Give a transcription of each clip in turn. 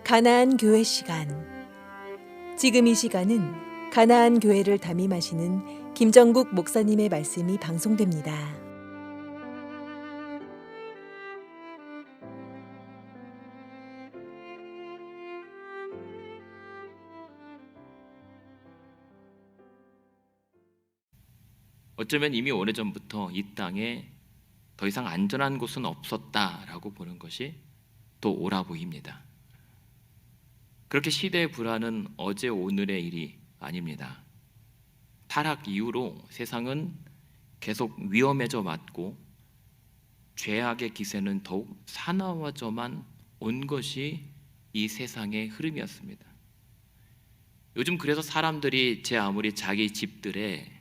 가나안 교회 시간. 지금 이 시간은 가나안 교회를 담임하시는 김정국 목사님의 말씀이 방송됩니다. 어쩌면 이미 오래전부터 이 땅에 더 이상 안전한 곳은 없었다라고 보는 것이 또 옳아 보입니다. 그렇게 시대의 불안은 어제 오늘의 일이 아닙니다. 타락 이후로 세상은 계속 위험해져 왔고 죄악의 기세는 더욱 사나워져만 온 것이 이 세상의 흐름이었습니다. 요즘 그래서 사람들이 제 아무리 자기 집들에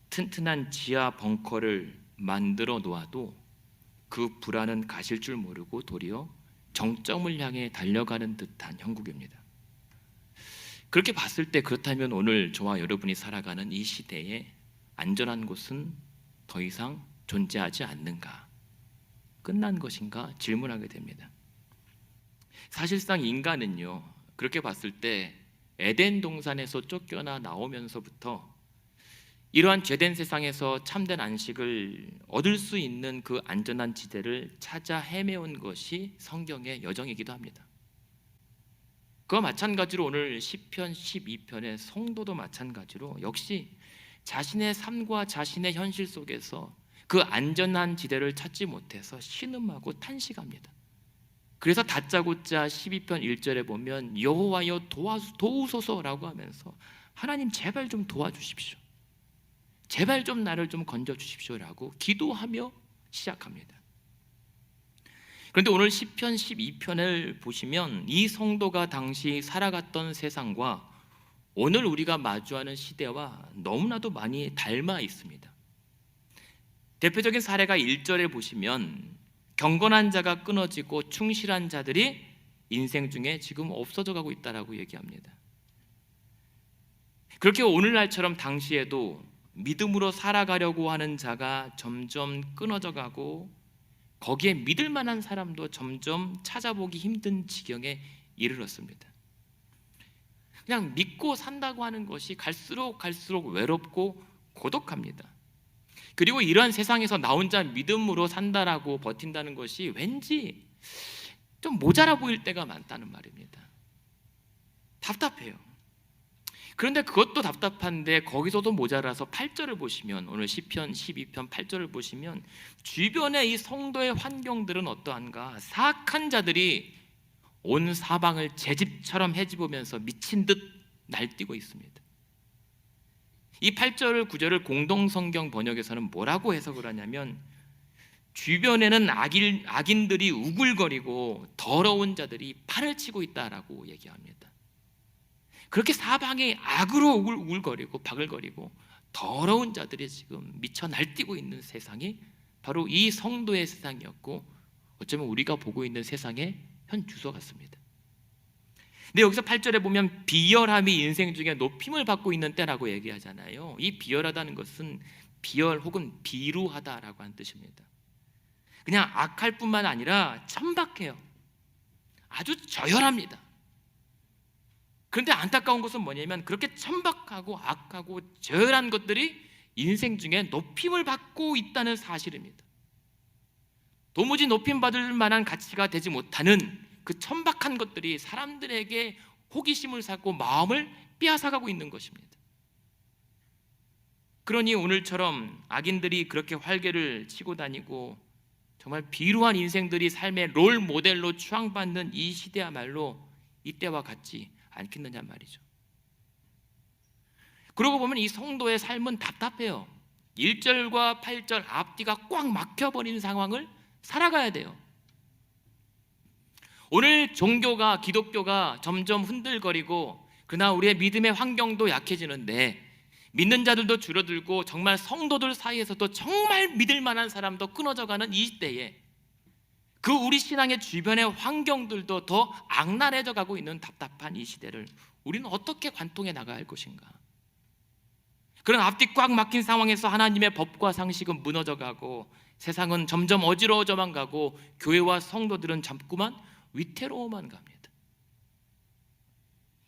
튼튼한 지하 벙커를 만들어 놓아도 그 불안은 가실 줄 모르고 도리어 정점을 향해 달려가는 듯한 형국입니다. 그렇게 봤을 때 그렇다면 오늘 저와 여러분이 살아가는 이 시대에 안전한 곳은 더 이상 존재하지 않는가? 끝난 것인가? 질문하게 됩니다. 사실상 인간은요, 그렇게 봤을 때 에덴 동산에서 쫓겨나 나오면서부터 이러한 죄된 세상에서 참된 안식을 얻을 수 있는 그 안전한 지대를 찾아 헤매온 것이 성경의 여정이기도 합니다. 그와 마찬가지로 오늘 시편 12편의 성도도 마찬가지로 역시 자신의 삶과 자신의 현실 속에서 그 안전한 지대를 찾지 못해서 신음하고 탄식합니다. 그래서 다짜고짜 12편 1절에 보면 여호와여 도우소서라고 하면서 하나님 제발 좀 도와주십시오, 제발 좀 나를 좀 건져주십시오라고 기도하며 시작합니다. 그런데 오늘 시편 12편을 보시면 이 성도가 당시 살아갔던 세상과 오늘 우리가 마주하는 시대와 너무나도 많이 닮아 있습니다. 대표적인 사례가 1절에 보시면 경건한 자가 끊어지고 충실한 자들이 인생 중에 지금 없어져 가고 있다라고 얘기합니다. 그렇게 오늘날처럼 당시에도 믿음으로 살아가려고 하는 자가 점점 끊어져 가고 거기에 믿을 만한 사람도 점점 찾아보기 힘든 지경에 이르렀습니다. 그냥 믿고 산다고 하는 것이 갈수록 외롭고 고독합니다. 그리고 이러한 세상에서 나 혼자 믿음으로 산다라고 버틴다는 것이 왠지 좀 모자라 보일 때가 많다는 말입니다. 답답해요. 그런데 그것도 답답한데 거기서도 모자라서 8절을 보시면, 오늘 시편 12편 8절을 보시면 주변의 이 성도의 환경들은 어떠한가? 사악한 자들이 온 사방을 제 집처럼 헤집으면서 미친 듯 날뛰고 있습니다. 이 8절 9절을 공동성경 번역에서는 뭐라고 해석을 하냐면 주변에는 악인들이 우글거리고 더러운 자들이 판을 치고 있다라고 얘기합니다. 그렇게 사방에 악으로 우글거리고 바글거리고 더러운 자들이 지금 미쳐 날뛰고 있는 세상이 바로 이 성도의 세상이었고 어쩌면 우리가 보고 있는 세상의 현 주소 같습니다. 근데 여기서 8절에 보면 비열함이 인생 중에 높임을 받고 있는 때라고 얘기하잖아요. 이 비열하다는 것은 비열 혹은 비루하다라고 하는 뜻입니다. 그냥 악할 뿐만 아니라 천박해요. 아주 저열합니다. 그런데 안타까운 것은 뭐냐면 그렇게 천박하고 악하고 저열한 것들이 인생 중에 높임을 받고 있다는 사실입니다. 도무지 높임받을 만한 가치가 되지 못하는 그 천박한 것들이 사람들에게 호기심을 사고 마음을 빼앗아가고 있는 것입니다. 그러니 오늘처럼 악인들이 그렇게 활개를 치고 다니고 정말 비루한 인생들이 삶의 롤 모델로 추앙받는 이 시대야말로 이때와 같지 않겠느냐 말이죠. 그러고 보면 이 성도의 삶은 답답해요. 1절과 8절 앞뒤가 꽉 막혀버린 상황을 살아가야 돼요. 오늘 종교가, 기독교가 점점 흔들거리고 그러나 우리의 믿음의 환경도 약해지는데 믿는 자들도 줄어들고 정말 성도들 사이에서도 정말 믿을 만한 사람도 끊어져가는 이 시대에 그 우리 신앙의 주변의 환경들도 더 악랄해져 가고 있는 답답한 이 시대를 우리는 어떻게 관통해 나가야 할 것인가? 그런 앞뒤 꽉 막힌 상황에서 하나님의 법과 상식은 무너져 가고 세상은 점점 어지러워져만 가고 교회와 성도들은 자꾸만 위태로워만 갑니다.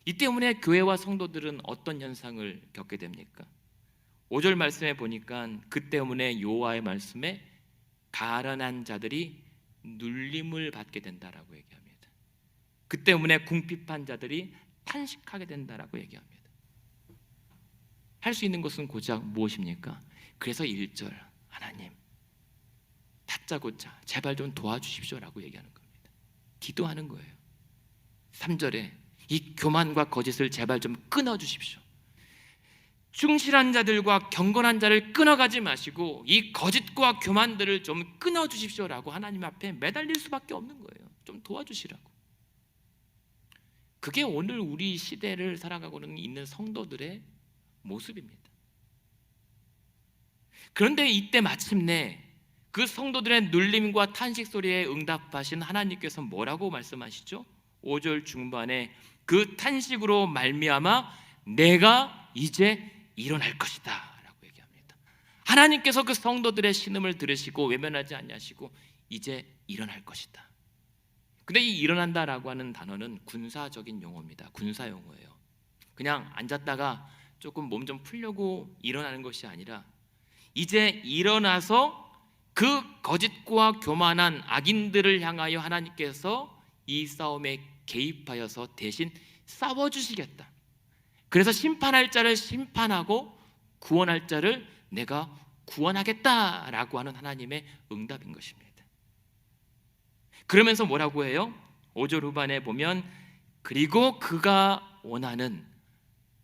이 때문에 교회와 성도들은 어떤 현상을 겪게 됩니까? 5절 말씀에 보니까 그 때문에 여호와의 말씀에 가련한 자들이 눌림을 받게 된다라고 얘기합니다. 그 때문에 궁핍한 자들이 탄식하게 된다라고 얘기합니다. 할 수 있는 것은 고작 무엇입니까? 그래서 1절 하나님 다짜고짜 제발 좀 도와주십시오라고 얘기하는 겁니다. 기도하는 거예요. 3절에 이 교만과 거짓을 제발 좀 끊어주십시오. 충실한 자들과 경건한 자를 끊어가지 마시고 이 거짓과 교만들을 좀 끊어주십시오라고 하나님 앞에 매달릴 수밖에 없는 거예요. 좀 도와주시라고. 그게 오늘 우리 시대를 살아가고 있는 성도들의 모습입니다. 그런데 이때 마침내 그 성도들의 눌림과 탄식 소리에 응답하신 하나님께서 뭐라고 말씀하시죠? 5절 중반에 그 탄식으로 말미암아 내가 이제 일어날 것이다 라고 얘기합니다. 하나님께서 그 성도들의 신음을 들으시고 외면하지 아니하시고 이제 일어날 것이다. 근데 이 일어난다라고 하는 단어는 군사적인 용어입니다. 군사 용어예요. 그냥 앉았다가 조금 몸 좀 풀려고 일어나는 것이 아니라 이제 일어나서 그 거짓과 교만한 악인들을 향하여 하나님께서 이 싸움에 개입하여서 대신 싸워주시겠다. 그래서 심판할 자를 심판하고 구원할 자를 내가 구원하겠다라고 하는 하나님의 응답인 것입니다. 그러면서 뭐라고 해요? 5절 후반에 보면 그리고 그가 원하는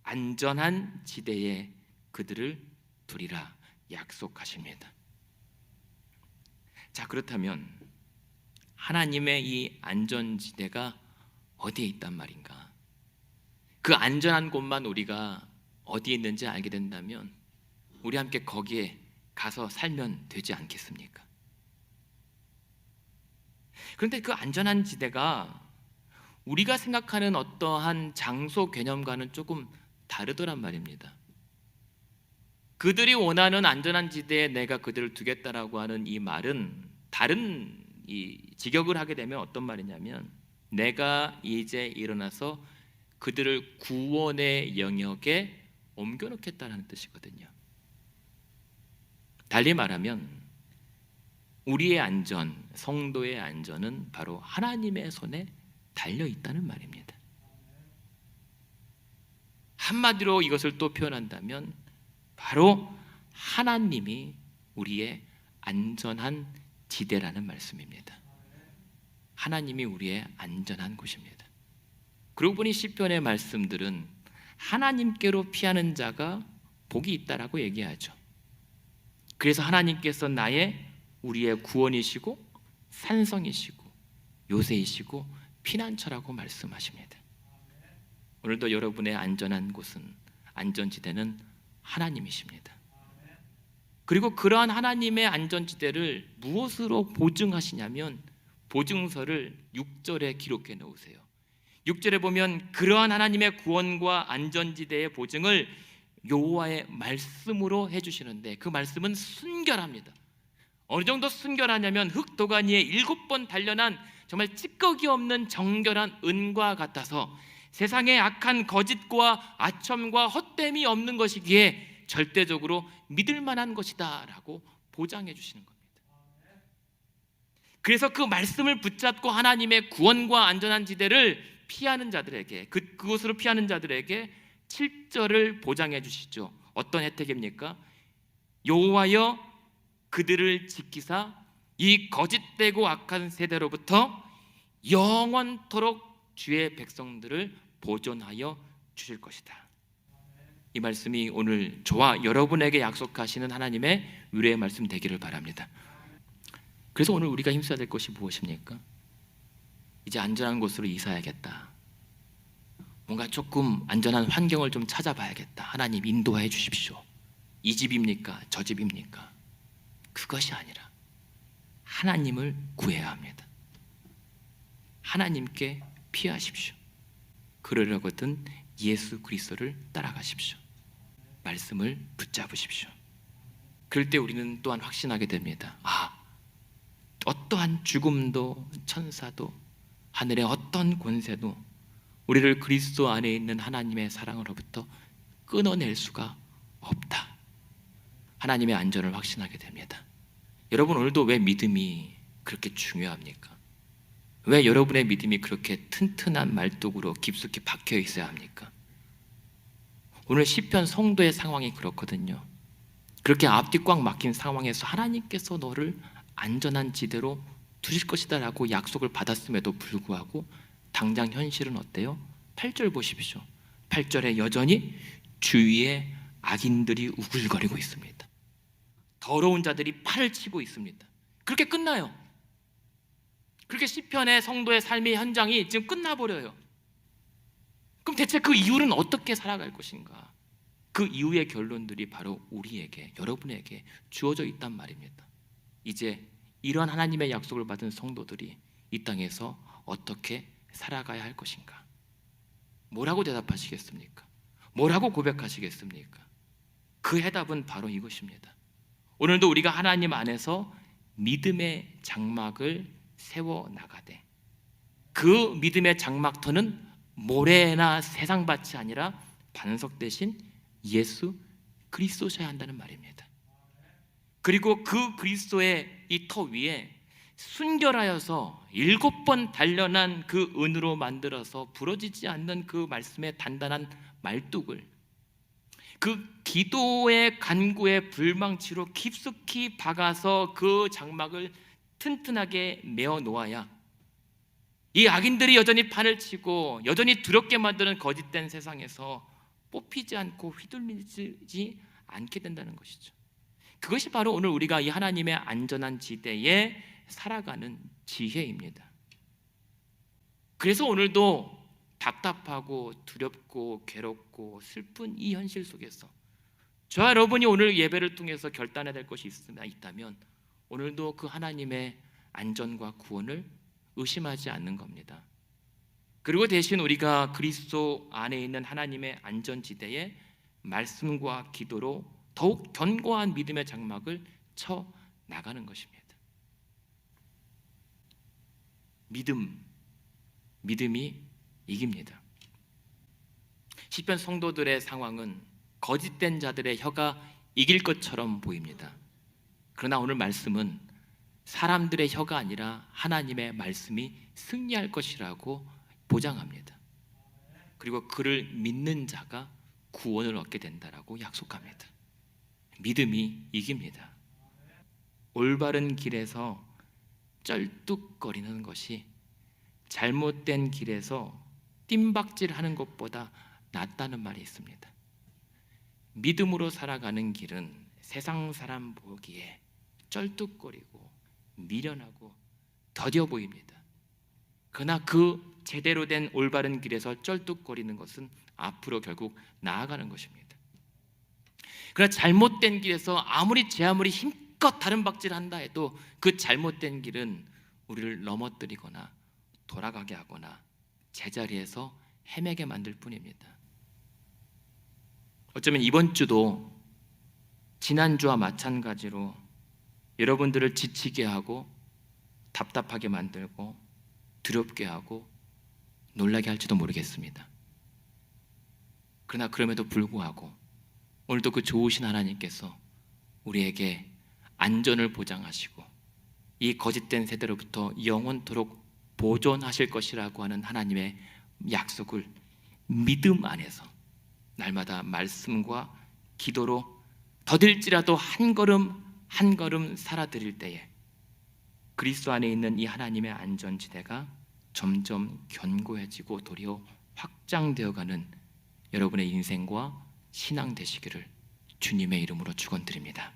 안전한 지대에 그들을 두리라 약속하십니다. 자, 그렇다면 하나님의 이 안전지대가 어디에 있단 말인가? 그 안전한 곳만 우리가 어디에 있는지 알게 된다면 우리 함께 거기에 가서 살면 되지 않겠습니까? 그런데 그 안전한 지대가 우리가 생각하는 어떠한 장소 개념과는 조금 다르더란 말입니다. 그들이 원하는 안전한 지대에 내가 그들을 두겠다라고 하는 이 말은 다른 이 직역을 하게 되면 어떤 말이냐면 내가 이제 일어나서 그들을 구원의 영역에 옮겨놓겠다는 뜻이거든요. 달리 말하면 우리의 안전, 성도의 안전은 바로 하나님의 손에 달려 있다는 말입니다. 한마디로 이것을 또 표현한다면 바로 하나님이 우리의 안전한 지대라는 말씀입니다. 하나님이 우리의 안전한 곳입니다. 그러고 보니 시편의 말씀들은 하나님께로 피하는 자가 복이 있다라고 얘기하죠. 그래서 하나님께서 우리의 구원이시고 산성이시고 요새이시고 피난처라고 말씀하십니다. 오늘도 여러분의 안전한 곳은 안전지대는 하나님이십니다. 그리고 그러한 하나님의 안전지대를 무엇으로 보증하시냐면 보증서를 6절에 기록해 놓으세요. 6절에 보면 그러한 하나님의 구원과 안전지대의 보증을 여호와의 말씀으로 해주시는데 그 말씀은 순결합니다. 어느 정도 순결하냐면 흙도가니에 7번 단련한 정말 찌꺼기 없는 정결한 은과 같아서 세상에 악한 거짓과 아첨과 헛됨이 없는 것이기에 절대적으로 믿을 만한 것이다 라고 보장해 주시는 겁니다. 그래서 그 말씀을 붙잡고 하나님의 구원과 안전한 지대를 피하는 자들에게 그곳으로 피하는 자들에게 7절을 보장해 주시죠. 어떤 혜택입니까? 여호와여 그들을 지키사 이 거짓되고 악한 세대로부터 영원토록 주의 백성들을 보존하여 주실 것이다. 이 말씀이 오늘 저와 여러분에게 약속하시는 하나님의 위로의 말씀 되기를 바랍니다. 그래서 오늘 우리가 힘써야 될 것이 무엇입니까? 이제 안전한 곳으로 이사해야겠다. 뭔가 조금 안전한 환경을 좀 찾아봐야겠다. 하나님 인도해 주십시오. 이 집입니까? 저 집입니까? 그것이 아니라 하나님을 구해야 합니다. 하나님께 피하십시오. 그러려거든 예수 그리스도를 따라가십시오. 말씀을 붙잡으십시오. 그럴 때 우리는 또한 확신하게 됩니다. 어떠한 죽음도 천사도 하늘의 어떤 권세도 우리를 그리스도 안에 있는 하나님의 사랑으로부터 끊어낼 수가 없다. 하나님의 안전을 확신하게 됩니다. 여러분, 오늘도 왜 믿음이 그렇게 중요합니까? 왜 여러분의 믿음이 그렇게 튼튼한 말뚝으로 깊숙이 박혀 있어야 합니까? 오늘 시편 성도의 상황이 그렇거든요. 그렇게 앞뒤 꽉 막힌 상황에서 하나님께서 너를 안전한 지대로 두실 것이다 라고 약속을 받았음에도 불구하고 당장 현실은 어때요? 8절 보십시오. 8절에 여전히 주위에 악인들이 우글거리고 있습니다. 더러운 자들이 팔을 치고 있습니다. 그렇게 끝나요. 그렇게 시편의 성도의 삶의 현장이 지금 끝나버려요. 그럼 대체 그 이후는 어떻게 살아갈 것인가? 그 이후의 결론들이 바로 우리에게, 여러분에게 주어져 있단 말입니다. 이제 이러한 하나님의 약속을 받은 성도들이 이 땅에서 어떻게 살아가야 할 것인가? 뭐라고 대답하시겠습니까? 뭐라고 고백하시겠습니까? 그 해답은 바로 이것입니다. 오늘도 우리가 하나님 안에서 믿음의 장막을 세워나가되, 그 믿음의 장막터는 모래나 세상밭이 아니라 반석 대신 예수 그리스도셔야 한다는 말입니다. 그리고 그 그리스도의 이 터 위에 순결하여서 7번 단련한 그 은으로 만들어서 부러지지 않는 그 말씀의 단단한 말뚝을, 그 기도의 간구의 불망치로 깊숙이 박아서 그 장막을 튼튼하게 메어 놓아야 이 악인들이 여전히 판을 치고 여전히 두렵게 만드는 거짓된 세상에서 뽑히지 않고 휘둘리지 않게 된다는 것이죠. 그것이 바로 오늘 우리가 이 하나님의 안전한 지대에 살아가는 지혜입니다. 그래서 오늘도 답답하고 두렵고 괴롭고 슬픈 이 현실 속에서 저와 여러분이 오늘 예배를 통해서 결단해야 될 것이 있다면 오늘도 그 하나님의 안전과 구원을 의심하지 않는 겁니다. 그리고 대신 우리가 그리스도 안에 있는 하나님의 안전지대에 말씀과 기도로 더욱 견고한 믿음의 장막을 쳐 나가는 것입니다. 믿음이 이깁니다. 시편 성도들의 상황은 거짓된 자들의 혀가 이길 것처럼 보입니다. 그러나 오늘 말씀은 사람들의 혀가 아니라 하나님의 말씀이 승리할 것이라고 보장합니다. 그리고 그를 믿는 자가 구원을 얻게 된다라고 약속합니다. 믿음이 이깁니다. 올바른 길에서 쩔뚝거리는 것이 잘못된 길에서 뜀박질하는 것보다 낫다는 말이 있습니다. 믿음으로 살아가는 길은 세상 사람 보기에 쩔뚝거리고 미련하고 더뎌 보입니다. 그러나 그 제대로 된 올바른 길에서 쩔뚝거리는 것은 앞으로 결국 나아가는 것입니다. 그러나 잘못된 길에서 아무리 힘껏 다른 박질한다 해도 그 잘못된 길은 우리를 넘어뜨리거나 돌아가게 하거나 제자리에서 헤매게 만들 뿐입니다. 어쩌면 이번 주도 지난주와 마찬가지로 여러분들을 지치게 하고 답답하게 만들고 두렵게 하고 놀라게 할지도 모르겠습니다. 그러나 그럼에도 불구하고 오늘도 그 좋으신 하나님께서 우리에게 안전을 보장하시고 이 거짓된 세대로부터 영원토록 보존하실 것이라고 하는 하나님의 약속을 믿음 안에서 날마다 말씀과 기도로 더딜지라도 한 걸음 한 걸음 살아드릴 때에 그리스도 안에 있는 이 하나님의 안전지대가 점점 견고해지고 도리어 확장되어가는 여러분의 인생과 신앙 되시기를 주님의 이름으로 축원드립니다.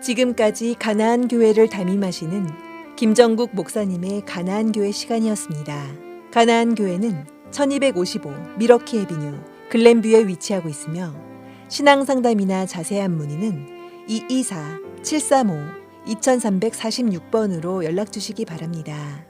지금까지 가나안 교회를 담임하시는 김정국 목사님의 가나안 교회 시간이었습니다. 가나안 교회는 1255 미러키 애비뉴 글렌뷰에 위치하고 있으며 신앙 상담이나 자세한 문의는 224-735-2346번으로 연락 주시기 바랍니다.